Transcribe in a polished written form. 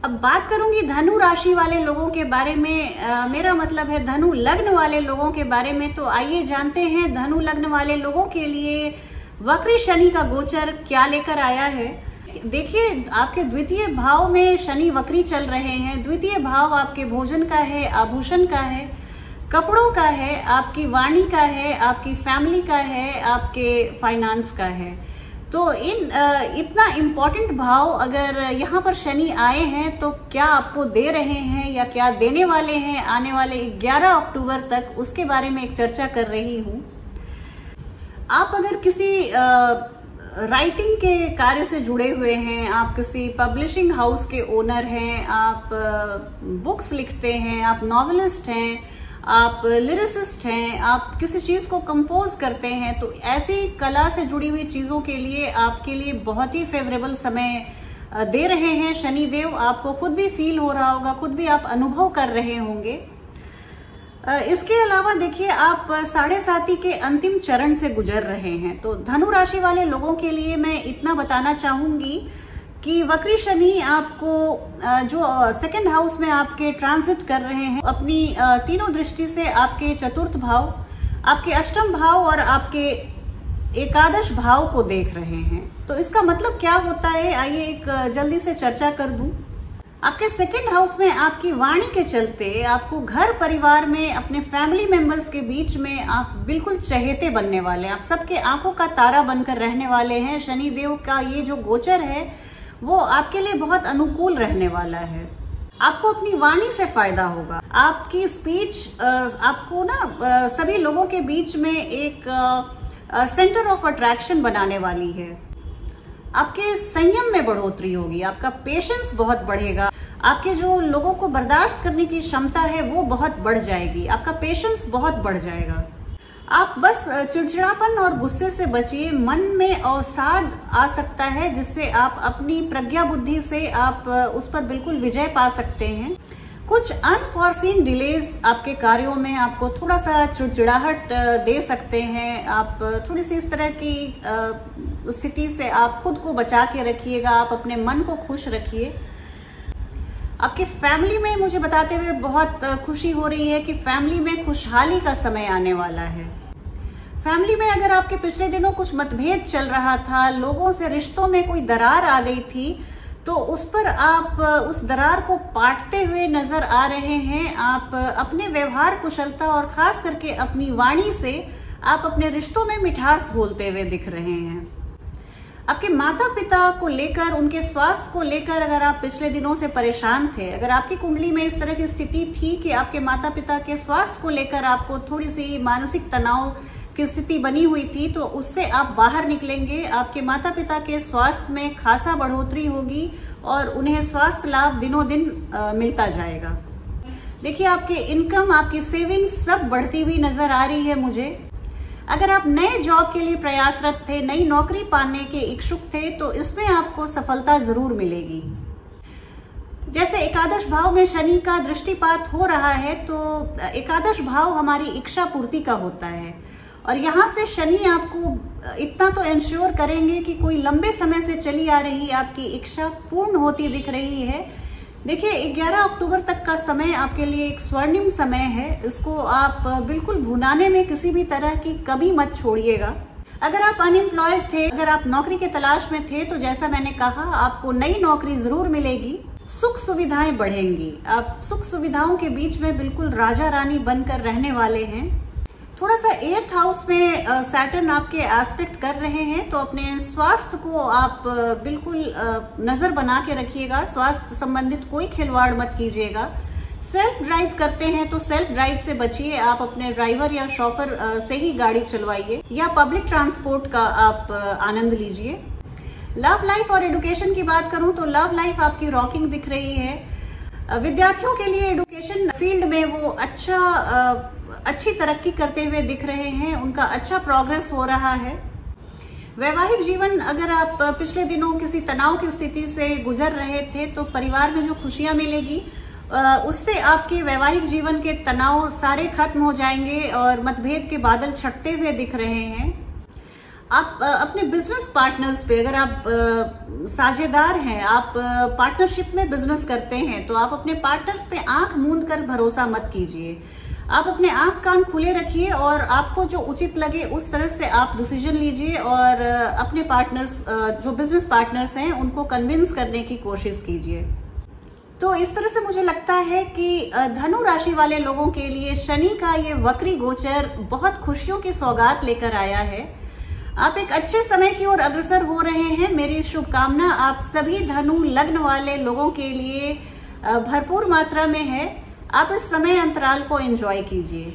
अब बात करूंगी धनु राशि वाले लोगों के बारे में। मेरा मतलब है धनु लग्न वाले लोगों के बारे में। तो आइए जानते हैं धनु लग्न वाले लोगों के लिए वक्री शनि का गोचर क्या लेकर आया है। देखिए, आपके द्वितीय भाव में शनि वक्री चल रहे हैं। द्वितीय भाव आपके भोजन का है, आभूषण का है, कपड़ों का है, आपकी वाणी का है, आपकी फैमिली का है, आपके फाइनेंस का है। तो इतना इम्पोर्टेंट भाव अगर यहाँ पर शनि आए हैं तो क्या आपको दे रहे हैं या क्या देने वाले हैं आने वाले 11 अक्टूबर तक, उसके बारे में एक चर्चा कर रही हूँ। आप अगर किसी राइटिंग के कार्य से जुड़े हुए हैं, आप किसी पब्लिशिंग हाउस के ओनर हैं, आप बुक्स लिखते हैं, आप नॉवेलिस्ट हैं, आप लिरिसिस्ट हैं, आप किसी चीज को कंपोज करते हैं, तो ऐसी कला से जुड़ी हुई चीजों के लिए आपके लिए बहुत ही फेवरेबल समय दे रहे हैं शनि देव। आपको खुद भी फील हो रहा होगा, खुद भी आप अनुभव कर रहे होंगे। इसके अलावा देखिए, आप 7.5 के अंतिम चरण से गुजर रहे हैं। तो धनु राशि वाले लोगों के लिए मैं इतना बताना चाहूंगी कि वक्री शनि आपको जो सेकंड हाउस में आपके ट्रांजिट कर रहे हैं, अपनी तीनों दृष्टि से आपके चतुर्थ भाव, आपके अष्टम भाव और आपके एकादश भाव को देख रहे हैं। तो इसका मतलब क्या होता है, आइए एक जल्दी से चर्चा कर दूं। आपके सेकंड हाउस में आपकी वाणी के चलते आपको घर परिवार में, अपने फैमिली मेंबर्स के बीच में आप बिल्कुल चहेते बनने वाले हैं। आप सबके आंखों का तारा बनकर रहने वाले हैं। शनि देव का ये जो गोचर है वो आपके लिए बहुत अनुकूल रहने वाला है। आपको अपनी वाणी से फायदा होगा। आपकी स्पीच आपको ना सभी लोगों के बीच में एक सेंटर ऑफ अट्रैक्शन बनाने वाली है। आपके संयम में बढ़ोतरी होगी, आपका पेशेंस बहुत बढ़ेगा, आपके जो लोगों को बर्दाश्त करने की क्षमता है वो बहुत बढ़ जाएगी, आपका पेशेंस बहुत बढ़ जाएगा। आप बस चिड़चिड़ापन और गुस्से से बचिए। मन में अवसाद आ सकता है जिससे आप अपनी प्रज्ञा बुद्धि से आप उस पर बिल्कुल विजय पा सकते हैं। कुछ अनफॉर्सीन डिलेज आपके कार्यों में आपको थोड़ा सा चिड़चिड़ाहट दे सकते हैं। आप थोड़ी सी इस तरह की स्थिति से आप खुद को बचा के रखिएगा। आप अपने मन को खुश रखिए। आपकी फैमिली में मुझे बताते हुए बहुत खुशी हो रही है कि फैमिली में खुशहाली का समय आने वाला है। फैमिली में अगर आपके पिछले दिनों कुछ मतभेद चल रहा था, लोगों से रिश्तों में कोई दरार आ गई थी, तो उस पर आप उस दरार को पाटते हुए नजर आ रहे हैं। आप अपने व्यवहार कुशलता और खास करके अपनी वाणी से आप अपने रिश्तों में मिठास घोलते हुए दिख रहे हैं। आपके माता पिता को लेकर, उनके स्वास्थ्य को लेकर अगर आप पिछले दिनों से परेशान थे, अगर आपकी कुंडली में इस तरह की स्थिति थी कि आपके माता पिता के स्वास्थ्य को लेकर आपको थोड़ी सी मानसिक तनाव की स्थिति बनी हुई थी, तो उससे आप बाहर निकलेंगे। आपके माता पिता के स्वास्थ्य में खासा बढ़ोतरी होगी और उन्हें स्वास्थ्य लाभ दिनों दिन मिलता जाएगा। देखिए, आपके इनकम, आपकी सेविंग्स सब बढ़ती हुई नजर आ रही है मुझे। अगर आप नए जॉब के लिए प्रयासरत थे, नई नौकरी पाने के इच्छुक थे, तो इसमें आपको सफलता जरूर मिलेगी। जैसे एकादश भाव में शनि का दृष्टिपात हो रहा है, तो एकादश भाव हमारी इच्छा पूर्ति का होता है और यहाँ से शनि आपको इतना तो इंश्योर करेंगे कि कोई लंबे समय से चली आ रही आपकी इच्छा पूर्ण होती दिख रही है। देखिए, 11 अक्टूबर तक का समय आपके लिए एक स्वर्णिम समय है। इसको आप बिल्कुल भुनाने में किसी भी तरह की कमी मत छोड़िएगा। अगर आप अनएम्प्लॉयड थे, अगर आप नौकरी के तलाश में थे, तो जैसा मैंने कहा, आपको नई नौकरी जरूर मिलेगी। सुख सुविधाएं बढ़ेंगी। आप सुख सुविधाओं के बीच में बिल्कुल राजा रानी बनकर रहने वाले हैं। थोड़ा सा 8th हाउस में सैटर्न आपके एस्पेक्ट कर रहे हैं, तो अपने स्वास्थ्य को आप बिल्कुल नजर बना के रखिएगा। स्वास्थ्य संबंधित कोई खिलवाड़ मत कीजिएगा। सेल्फ ड्राइव करते हैं तो सेल्फ ड्राइव से बचिए। आप अपने ड्राइवर या शॉफर से ही गाड़ी चलवाइए या पब्लिक ट्रांसपोर्ट का आप आनंद लीजिए। लव लाइफ और एडुकेशन की बात करूं तो लव लाइफ आपकी रॉकिंग दिख रही है। विद्यार्थियों के लिए एडुकेशन फील्ड में वो अच्छी तरक्की करते हुए दिख रहे हैं। उनका अच्छा प्रोग्रेस हो रहा है। वैवाहिक जीवन, अगर आप पिछले दिनों किसी तनाव की स्थिति से गुजर रहे थे, तो परिवार में जो खुशियां मिलेगी उससे आपके वैवाहिक जीवन के तनाव सारे खत्म हो जाएंगे और मतभेद के बादल छटते हुए दिख रहे हैं। आप अपने बिजनेस पार्टनर्स पे, अगर आप साझेदार हैं, आप पार्टनरशिप में बिजनेस करते हैं, तो आप अपने पार्टनर्स पे आंख मूंद कर भरोसा मत कीजिए। आप अपने आंख कान खुले रखिए और आपको जो उचित लगे उस तरह से आप डिसीजन लीजिए और अपने पार्टनर्स, जो बिजनेस पार्टनर्स हैं, उनको कन्विंस करने की कोशिश कीजिए। तो इस तरह से मुझे लगता है कि धनु राशि वाले लोगों के लिए शनि का ये वक्री गोचर बहुत खुशियों की सौगात लेकर आया है। आप एक अच्छे समय की ओर अग्रसर हो रहे हैं। मेरी शुभकामना आप सभी धनु लग्न वाले लोगों के लिए भरपूर मात्रा में है। आप इस समय अंतराल को एंजॉय कीजिए।